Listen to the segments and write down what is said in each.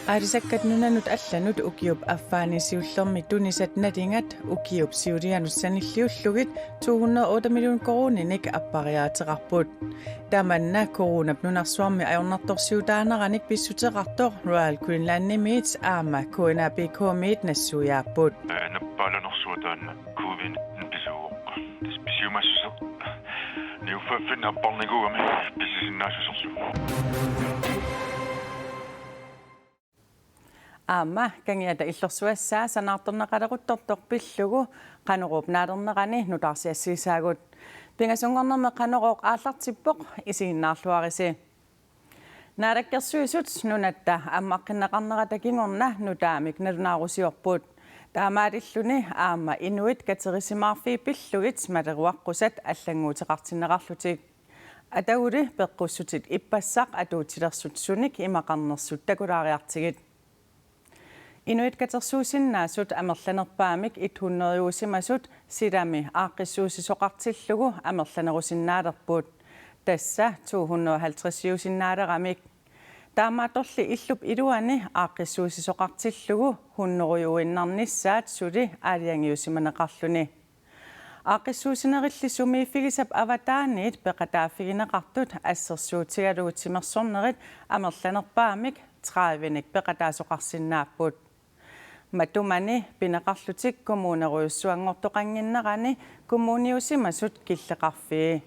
Arisakkat nunanut allanut ukiup affaanisiullermi tunisat natingat ukiup siulianussanilliullugit 208 million koruninik appariaateqarput tamanna korunap nunarsuarmi ajornartorsiutaaneranik pissuteqartor Royal Greenland-nimiit aama KNAPK-miit nassuujaaput nappaalanorsuutaanna covid nipisuuq taspisiumassuseq niuffaffin apparniguami pissisinnaassusersu Aama kangiata illersuassaa sanaartorneqalequttortor pillugu qanerup naalernerani nutarsiassisaagut pingasungornerme qaneroq aallartippoq isiinnaarluarisi naalakkersuisut nunatta ammaqqinneqarnerata kingorna nutaamik nalunaarusiorput taamaatilluni aama inuit katerisimaarfii pillugit maleruaqqusat allanguuteqartinneqarlutik ataguli peqqussutit ippassaq atuutilersut sunik imaqarnersut takulaariartigit Inuit katersuusinnaasut amerlanerpaamik 100-uusimasut silami aaqqissuusisoqartillugu amerlanerusinnaalerput tassa 250-uusinnaalerramik taamaatorli illup iluani aaqqissuusisoqartillugu 100-uinnarnissaat suli aaliangiusimaneqarluni aaqqissuusinerilli sumiiffigisap avataaniit peqataafigineqartut assersuutigaluutimersornerit amerlanerpaamik 30nik peqataasoqarsinnaaput Matumani pineqarlutik kommuneruussuangortoqanginnerani kommuniusimasut killeqarfii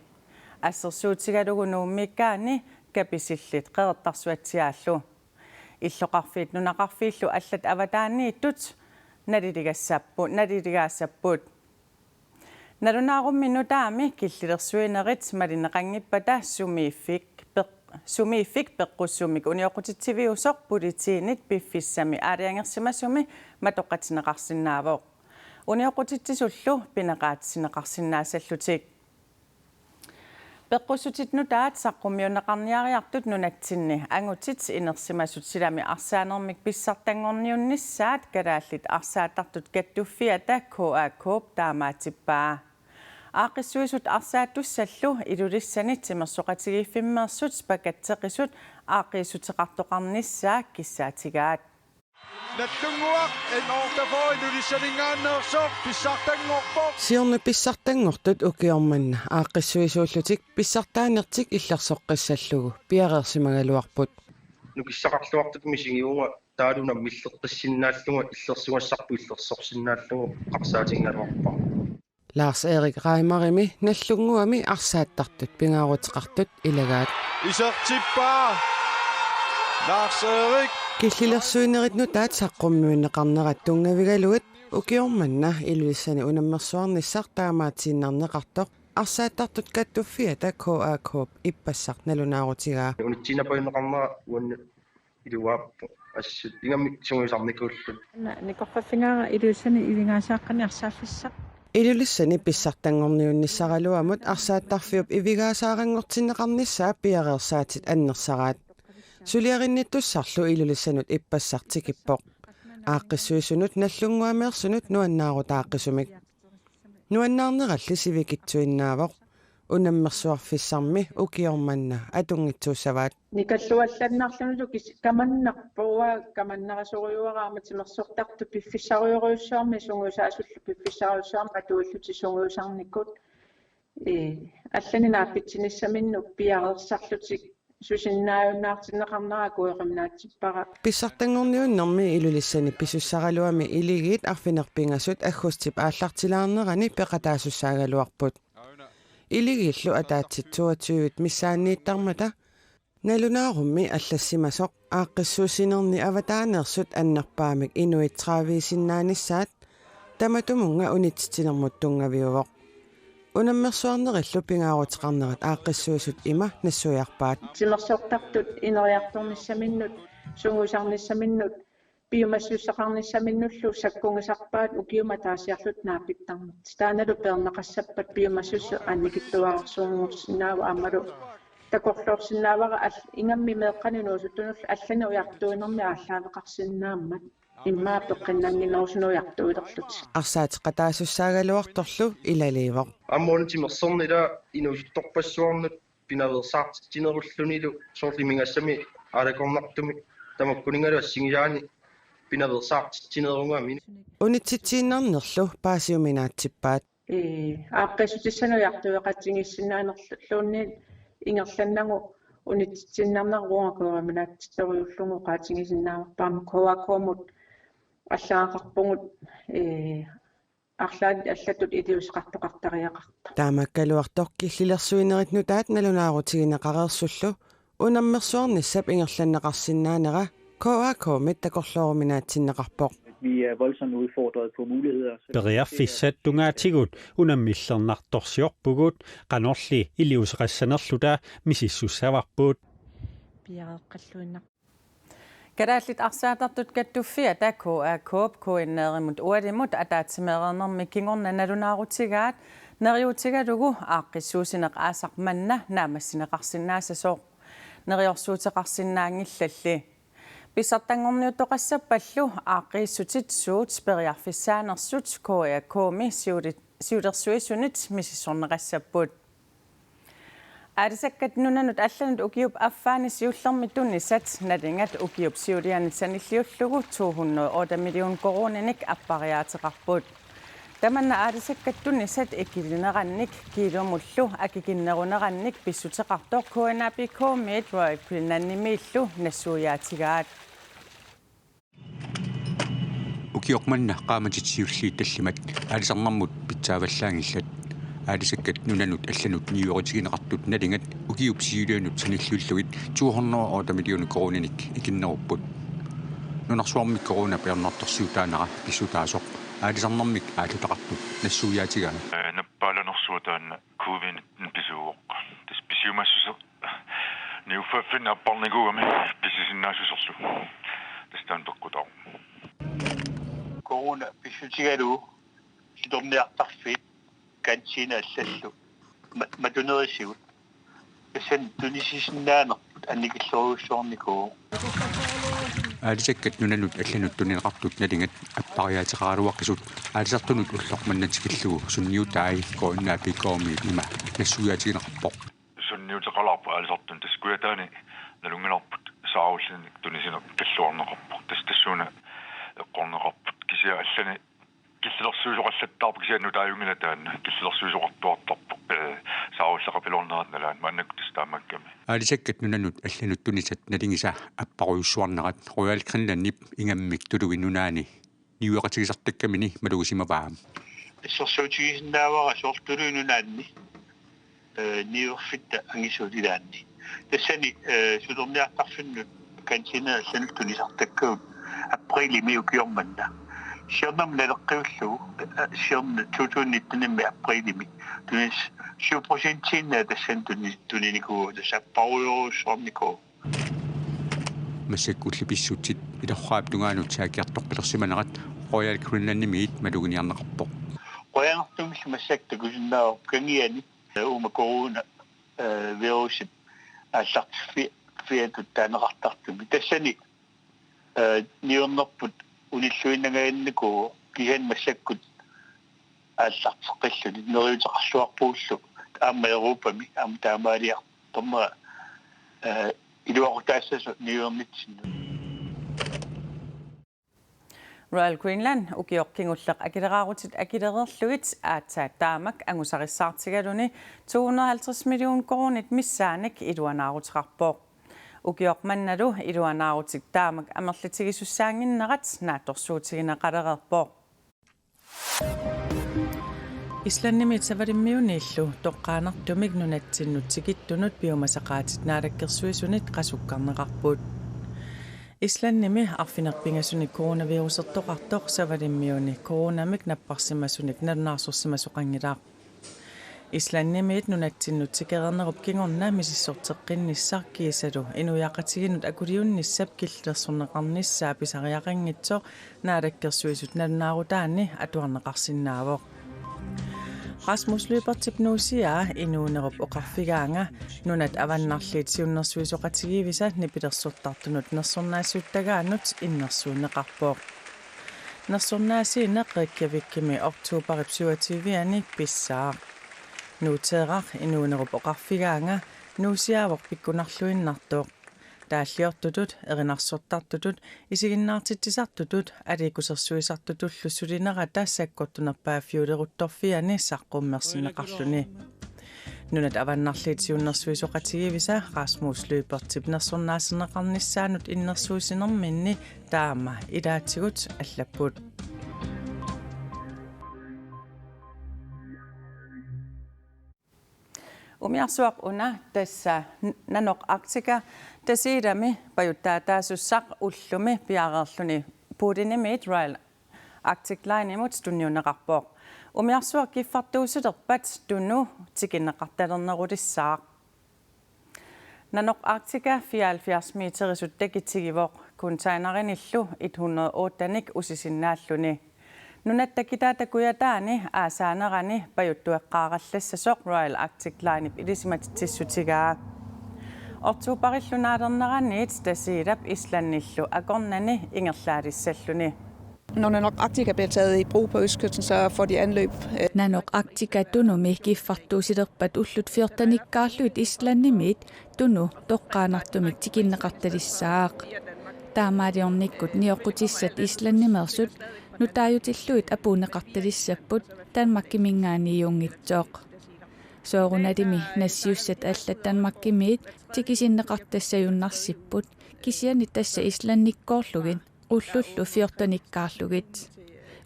assersuutigalugu nuummikkaani kapisillit qeertarsuatsiaallu illoqarfiit nunaqarfiillu allat avataaniittut naliligaassapput nalunaarum minutaami killillersuinerit malineqangippata sumiiffik peqqussumik unioqutitsiviusoq pulitiinit piffissami aaliangersimasumi matoqqatineqarsinnaavoq unioqutitsisullu pineqaatsineqarsinnaasallutik peqqussutit nutaat saqqummiuneqarniariartut nunatsinni angutit inersimasut silami arsaanermik pissartangorniunnissaat kalaallit arsaattartut kattuffiata KAK taamaatippaa aaqqissuisut arsaattussallu ilulissani timersoqatigiiffimmeersut pakatteqisut aaqqiissuteqartoqarnissaa kissaatigaat Nallunguaq enortafo ilulissaningaanneersoq pissartangorpoq Siornu pissartangortut ukiormanna aaqqissuisuullutik pissartaanertik illersoqqissallugu piareersimagaluarput nukissaqarluartut misigiunga taaluna millerqissinnaallunga illersugassarpu illersorsinnaallungu qarsaatingaluarpa Lars Erik Reimarimi nallunguami arsaattartut pingaaruteqartut ilagaat isertippaa Lars Erik Killillersuinerit nutaat saqqummiunneqarnerat tungavigaluit ukiormanna ilulissani unammersuarnissaq taamaatiinnarneqartoq arsaattartut kattuffiata KAK ippassaq nalunaarutigaa unitsinapoinneqarnera uanna iluaappu assut ingammi sunguisarnikuullut nikorfaffingaara iluissani ivingaasaaqqani arsaallissaq Ilulissani pissartangorniunnissaraluamut arsaattarfiup ivigaasaarangortinneqarnissaa piareersaatit annersaraat Suliarinnittussarlu ilullissanut ippassartikippoq aaqqissuisunut nallunguameersunut nuannaarutaaqqisumik nuannaarneralli sivikitsuinnaavoq unammersuarfissarmi ukiormanna atungitsuussavaat nikalluallannaarlunulu kamannaqasoriuaraama timersortartu piffissariuruussaarmi sunguusaasullu piffissariussaarma atuulluti sunguusarnikkut allani naappitsinissaminnu piareersarlutik susinnaajunnaartinneqarnera kueqimnaatippara Pissartangorniunnermi ilulissani pisussaraluami iligiit arfinerpingasut aggustip aallartilaarnerani peqataasussaagaluarput Iligillu ataatsit 22 missaanniittarmata nalunaarummi allassimasoq aaqqissuusinerni avataaneersut annerpaamik inuit traaviisinnaannissaat tamatumunga unitsitinermut tungaviuvoq unammersuarnerillu pingaaruteqarnerat aaqqissuusut ima nassuiarpaat timersortartut ineriartornissaminnut sunguusarnissaminnut piumassussaqarnissaminnullu sakkungisarpaat ukiuma taasiarlut naapittarnut taanalu peerneqassappat piumassussu annikittuarsuungorsinnaava aammalu takorluorsinnaavara ingammi meeqqaninuusuttunull allani ujartuinermi ааллаавеқарсиннааммат иммаа пеққиннангинерусунуяртуилерлут арсаатеқатаассаagaluartorlu ilaliivoq аммуунтимерсорнила инуусутторпассуарнут пинаверсаартитинеруллунилу соорлимингассами алакорнартуми тамаккунингалу ассигилаани пинаверсаартитсинерунгаами унитситсииннарнерлу паасиуминаатсиппаат ааққисутиссануяартуеқатсигиссинааnerluunni ингерланнагу унитситсиннарнарруунга минаатситориуллугу qaatигисиннааварпаама коакоомут аллаақарпугут арлаат аллатут илиусеқартоқартариақарта таамаккалуартор киллилерсуинеритну таат налунаарутигинеқарерсуллу унаммерсуарниссап ингерланнеқарсинаанера коакоомит такорлооруминаатсиннеқарпоқ. Vi er voldsomt udfordret på muligheder. Periaffissat tungaatigut unamillernaartorsiorpugut qanorli iliuseqassanerluta misissussavarpuut. Piareqqalluinna. Kadaallit arsaatартут каттуффиа такоа коп коиннеримут уалимут атаатсимеернерми кигорна налунаарутигаат нериутигалугу ааққиссуусинеқ аасарманна наамассинеқарсинаасасоо нериорсуутеқарсинаангиллалли писартангорниуттоқассаппаллу ааққииссутит суут периарфиссаанерсут коя коми сиудерсуисунит мисиссорнеқассаппут Arisakkat nunanut allanut ukiup affaanis jullermittunnissat nalingat ukiup siulianitsanilliullugu 208 million koronanik appariaateqarput. Tamanna arisakkattунissat ikilinerannik kiilumullu akikinnerunerannik pissuteqartor KNAPK Royal Queenannimiillu nassuuyaatigaat. Ukiormanna qaamatitsiulliitallimat alisarnarmut pitsaavallaangillat аалисаккат нунанут алланут ниуоритигинеқартут налингат укиупсиулианут саниллууллугит 208 миллион коронаник икиннеруппут нунарсуармик корона пернарторсуутаанера писсутаасоқ аалисарнармик аалутақартут нассууяатигаа наппааланерсуутаанна covid писууоқ тас писиумассусо ниуффаффин аппарникуугами писсисиннаасусерлу тастаан тоққутаа корона писсутигалу сидорниартарфит канчина аллаллу матунерисигут эсэн тунисисиннаанерпут анникиллоруссуарникуу аалисаккат нунанут алланут тунинеқартут налингат аппариаатеқаралуаққисут аалисартунут уллорманнатикиллугу сунниутааи коиннаапиккооми има нассуяатигинеқарпоқ сунниутеқалаарпу аалисартун таскуятаани налунгаларпут сааруллиник тунисинеқ каллуарнеқарпоқ тассуна эққорнеқарпут кисиа аллани киллерсуусоқаллаттаарпу кисианну тааюнгилатаанна киллерсуусоқартуартарпу сааруллеқапилорнератналаан мааннакку тастаамакками аалисаккат нунанут алланут тунисат налингиса аппаруйуссуарнерат Royal Queenannip ингаммик тулуги нунаани ниуеқатигисартаккамини малугисимаваам иссерсуутигисиннаавара сортулуунунаанни ниуерфитта ангисуулилаанни тассани сулерниартарфиннут кантина алланут тунисартаккуут априлими укиорманна Sjönnam ledaqqiullu sjönnam 2019 априлими тунис 7% тассан туниникуу тасаппаруйорусуарникуу массаккулли писсутсит илорраап тунгаанут саакиартоққилерсиманерат Royal Queenannimiit малугиниарнеқарпоқ qoyangartumillu massakta kusinnaao kangiani uuma corona virusit аллартиффиатут таанеқартартуми тассани ниорнерпут униллуиннгаанникуу кихан массаккут ааллартеққиллу нериутеқарсуарпууллу аама европами аама таамаалиарторма илуақутаассасу ниуернитсинну Royal Queenland ukiorkingulleq akileraarutит akilерерлугит аатсаа таамак ангусарissаарtigaluni 250 million koronit missaanak iluanaaruteqarpoq ukiormannalu iluanaarutik taamak amerlitigissussaanginnerat naatorsuutigineqalererpoq Islannimit savalimmiuniillu toqqaanertumik nunatsinnutikittunut biomasaqaatit naalakkersuisunit qasukkarneqarput Islannimi arfinerpingasunik coronavirusertoqartoq savalimmiuni coronamik napparsimasunik nalunaarsorsimasuqangilaaq Islannimiit nunatsinnutikerinerrup kingorna misissorteqqinnissaar kiisalu inuyaqatiginut akuliunnissap killersorneqarnissaa pisariaqanngitsoq naalakkersuisut nalunaarutaanni atuarneqarsinnaavoq Rasmus Løbertip nuusia inuunerup oqarfigaanga nunat avannarliit siunnersuisoqatigivisa nipilersortartunut nersornaassuuttagaanut innersuunneqarpoq nersornaasiineqqiikkavikkimi oktuuparip 27-ani pissaa nuuteerar inuunerup oqarfigaanga nuusiaavoq pikkunarluinnartoq тааллиортутут эринарсуартартутут исигиннаартитсисартутут алиикусерсуисартутуллуссулинера таассаккуттунерпаа фиулерутторфиани саққуммерсинеқарлуни нунат аваннарлиитсиуннэрсуисоқатигивиса Rasmus Løbertip нерсорнаасернеқарниссаанут иннэрсуисинерминни таама илаатсигут аллаппут Umiarsuaq una tassa nanoq Arctica tasiidami pajuttaataasussaq ullumi piareerluni puudinimit Royal Arctic Line imut tunniuneqarpoq umiarsuaq kiffartuusulerpat tunnu tikinneqartalernerulissaaq nanoq Arctica 74 meterisut takitigivoq containerinillu 108-nik usisinnaalluni Nunattakitaatakuataani aasaanerani pajuttueqqaarallassasoq Royal Arctic Line ilisimatitsutigaa Ortuuparillunaaleneraniit tasiilap Islannillu akornani ingerlaatissalluni Når Nanoq Arctica bliver taget i brug på østkysten, så får de anløb. Nanoq Arctica tunumi kiffartuusilerpat ullut 14-nikkaarluit Islannimit tunu toqqaanartumik tikinneqartalissaaq taamaaliornikkut nioqqutissat Islannimersut nutaajutilluit apuuneqartalissapput Danmarkkimingaaniiungitsoq soorunalimi nassiussat allat Danmarkkimiit tikisinneqartassajunnarsipпут kisiani tassa Islannikkoorlugit ullullu 14-nikkaarlugit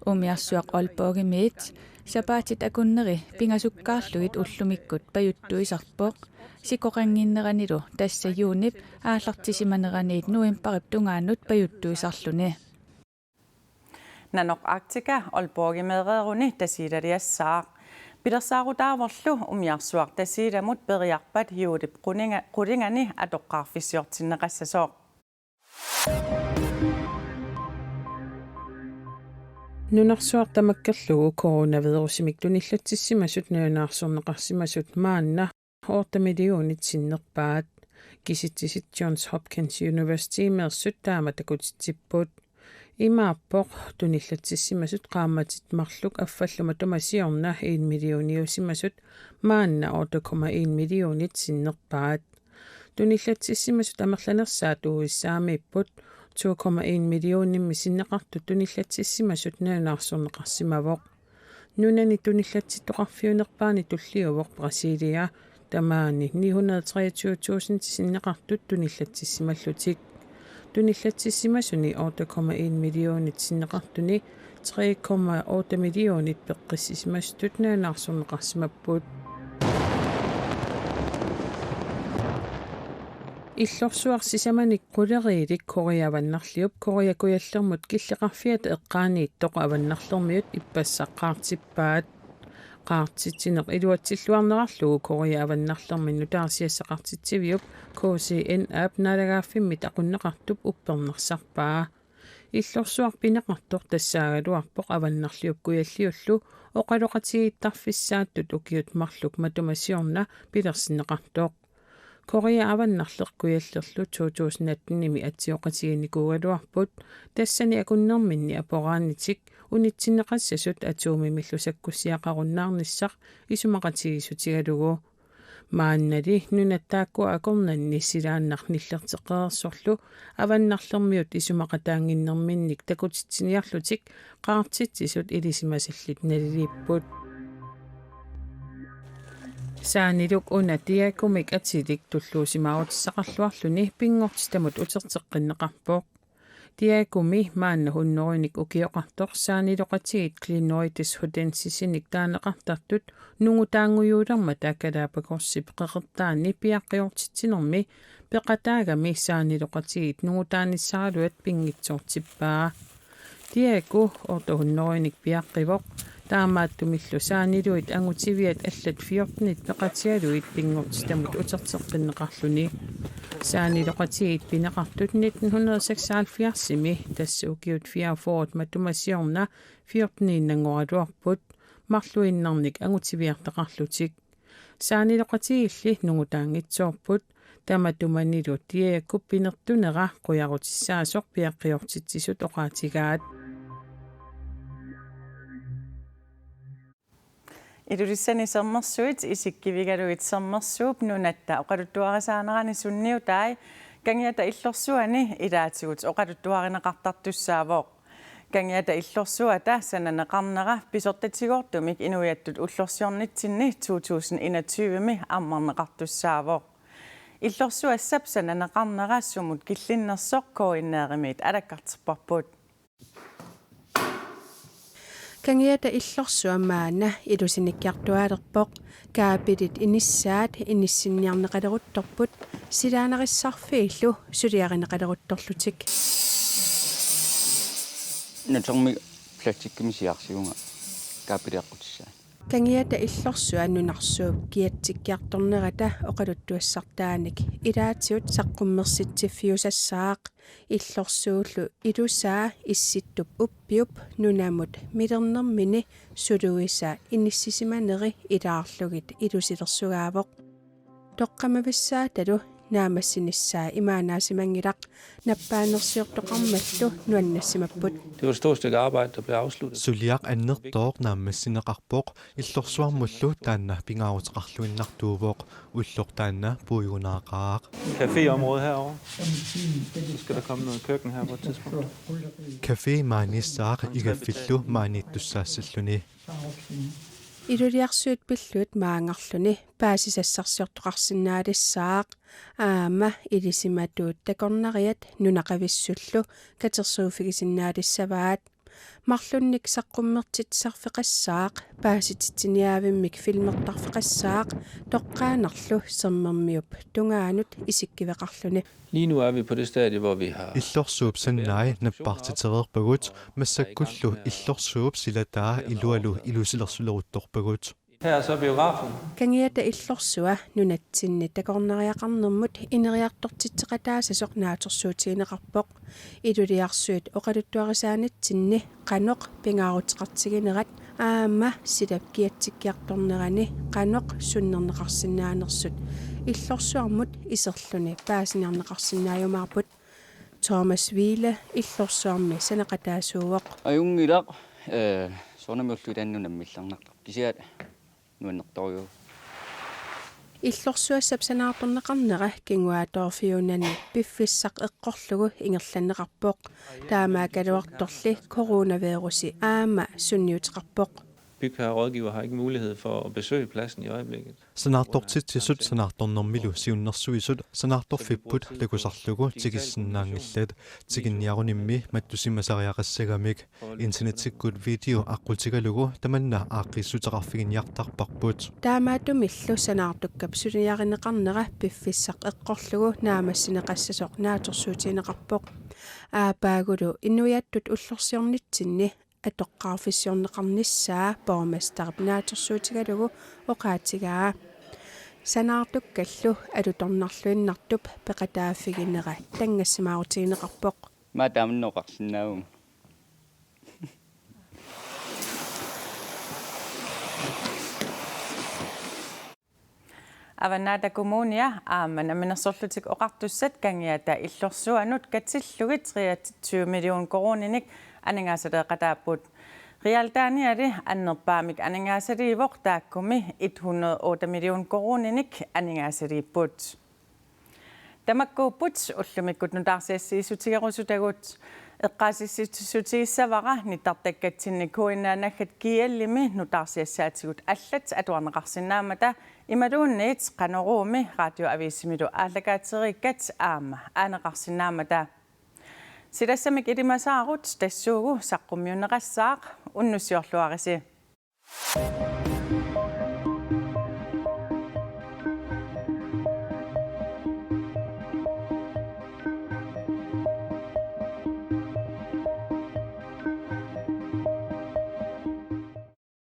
umiarsuaq Aalborgimiit sapaatit akunneri pingasukkaarlugit ullumikkut pajuttuisarpoq sikoqanginneranilu tassa juunip aallartisimaneraniit nuimparip tungaannut pajuttuisarluni Nanoq Arctica Aalborgimeereeruni tasiilaliassaaq pilersaaruutaavorlu umiarsuaq tasiilamut periarpat juulip qulingani atoqqaarfissiortinneqassasooq Nunarsuaq tamakkerlugu coronavirusimik tunillattissimasut naanaarsorneqarsimasut maanna 8 millionit sinnerpaat kisittisit Johns Hopkins University meersut taamatakutitsippuut Imaappoq tunillattissimasut qaammatit marluk affalluma tumasiorna 1 millioniusimasut maanna 8,1 millionit sinnerpaat tunillattissimasut amerlanersaat uissaamiipput 2,1 millionimmi sinneqartu tunillattissimasut naanaarsorneqarsimavoq nunani tunillatittoqarfiunerpaani tulliuvoq Brasilia tamaani 923,000 sinneqartut tunillattissimallutik tunillattissimasuni 8,1 millionit sinneqartuni 3,8 millionit peqqissismastut naanaarsorneqarsimappuut Иллорсуарсисаманик quleriilik Koreavannarliup Koreakuyallermut killeqarfiat eqqaaniittoq avannarlermiut ippassaqaartippaat qaartitsineq iluatsilluarnerarlugu Koreaavannarlerminnu taarsiassaqartitsiviup KCN app naalagaaffimmi taqunneqartup uppernersarpaa иллорсуар пинеқартор тассаагалуарпоқ аваннарлиуп куяллиуллу оқалоқатигиттарфиссааттут укиут марлук матумасиорна пилерсинеқартоқ Korea avannarleqquyallerlu 2018-nimi atsioqatiginikуугалуарпут тассани акуннэрминни апорааннитик унитсинеқассасут атуумимиллусаккуссиақаруннаарниссақ исумақатигисутигалугу мааннали нунаттаакку акорнанни силааннарниллертеққерсорлу аваннарлермиут исумақатаангиннэрминник такутитсиниарлутик qaartitsisut илисимасаллит налилиппут Saaniluk unatiakumik atilik tulluusimaarutissaqarluarluni pinngortitamut uterteqqinneqarpoq tiakumi maannahunnorunik ukioqartor saaniloqatigit Clinoides hodensisinik taaneqartartut nungutaanguyuulerma taakkalaapakorsiп qeqertaani piaqqiortitsinermi peqataagami saaniloqatigit nungutaanissaraluat pingitsoortippaa tiaku ortohunnorunik piaqqivoq таамааттумиллу саанилуит ангутивиат аллат 14-ит пеқатиалуит пингортитамут утертерпиннеқарлуни саанилоқатигит пинеқартут 1976-ми тассуукиут 44-от матумасиорна 14-иннангоралуарпут марлуиннарник ангутивиартеқарлутик саанилоқатигилли нугутаангитсоорпут таматуманилу тиакку пинертунера қуярутиссаасоқ пиаққиортитсисут оқаатигаат Ilulissani sermersuit isikkivigaluit sermersuup nunatta oqaluttuarasaanerani sunniu tai Kangiata illorsuani ilaatigut oqaluttuarineqartartussaavoq. Kangiata illorsuata sananeqarnera pisortatigortumik inuiattut ullorsiornitsinni 2021 ammarneqartussaavoq. Illorsuassap sananeqarnera sumut killinnersoq koinneerimit alakkarterparput. Kangiata illorsuamaana ilusinikkiartualerpoq kaapitit inissaat inissinniarneqaleruttorput silaanarissarfiillu suliarineqaleruttorlutik natormi plastikkimisiarsiunga kaapiliaqqutissaan Kangiata illorsuan nunarsuup kiatsikkiartornerata oqaluttuassartaanik ilaatiut saqqummersitsiffiusassaaq illorsuullu ilusaa issittup uppiup nunamut milernermini suluisa inissisimaneri ilaarlugit ilusilersugaavoq toqqamavissaattalu naamassinissаа imaanaasimangilaq nappaanersiortoqarmallu nuannassimapput. Det var et stort stykke arbejde, der blev afsluttet. Suliaq annertoq naammassineqarpoq illorsuarmullu taanna pingaarutaqarluinnartuuvoq ullortaanna puigunaaqaaq. Caféområde herovre. Så skal der komme noget køkken her på et tidspunkt. Café maanissaaq igaffillu maaniittussaassalluni. Iluliarsuut pilluut maangarluni paasisassarsiortoqarsinnaalissaaq aama ilisimatuut takornariat nunaqavissullu katersuufigisinnaalisavaat marlunnik saqqummertitsarfeqassaaq paasititsiniaavimmik filmertarfeqassaaq toqqaanarlu sermermiup tungaanut isikkiveqarluni. Lige nu er vi på det stadie, hvor vi har illorsuup sannai nappartitererpagut massakkullu illorsuup silataa ilualu ilusilersuleruttorpagut. Her er så biografen. Kangiata illorsuа nunatsinni takornariaqarnermut ineriartortitteqataasasoq naatorsuutiineqarpoq iluliarsuut oqaluttuarisaanitsinni qanoq pingaarutiqartiginerat aama silap kiatsikkiartornerani qanoq sunnerneqarsinnaanersut illorsuarmut iserluni paasiniarneqarsinnaajumaarput Thomas Wiele illorsuarmi saneqataasuuvoq ajungilaq soornamiullu tannunamillarnaq kisiat nuannertorio illorsuassap sanaartorneqarnera kinguaatorfiunani piffissaq eqqorlugu ingerlanneqarpoq taamaakaluartorli coronavirusi aama sunniuteqarpoq bygherrerådgiver har ikke mulighed for at besøge pladsen i øjeblikket. Sanaartortitsisut sanaartornermilu siunnersuisut sanaartorfipput lakusarlugu tigissinnaangillat tiginniarunimmi mattusimasariaqassagamik internetikkut video aqultigalugu tamanna aaqissuteqarfiginniartarparput taamaatumillu sanaartukkap suniarineqarnera piffissaq eqqorlugu naamassineqassasoq naatorsuutiineqarpoq aapaagulu innuiattut ullorsiornitsinni atoqqaarfissiorneqarnissaa pormastarp naatorsuutigalugu oqaatigaa sanaartukkallu alutornarluinnartup peqataaffiginera tangassimaarutiineqarpoq maa taamannoqarsinnaavum Avannaata kommunia aamana minersorlutik oqartussat kangiata illorsuanut katillugit 23 million koroninik aningaasadeqataaput Realtaaniari annerpaamik aningaasariivoq taakkumi 108 million koroninik aningaasariipput tamakkuupput ullumikkut nutaarsiassiisutigerusutagut eqqaasissutiissavara nittartakkatinni kuinnaanaggat kiallimi nutaarsiassaatigut allat atuarneqarsinnaamata imaluunniit qanoruumi radioaviissimilu aallakaateriikkat aama aaneqarsinnaamata Sidassamik idimasaarut tassuugu saqqummiunneqassaaq unnussiorluarisi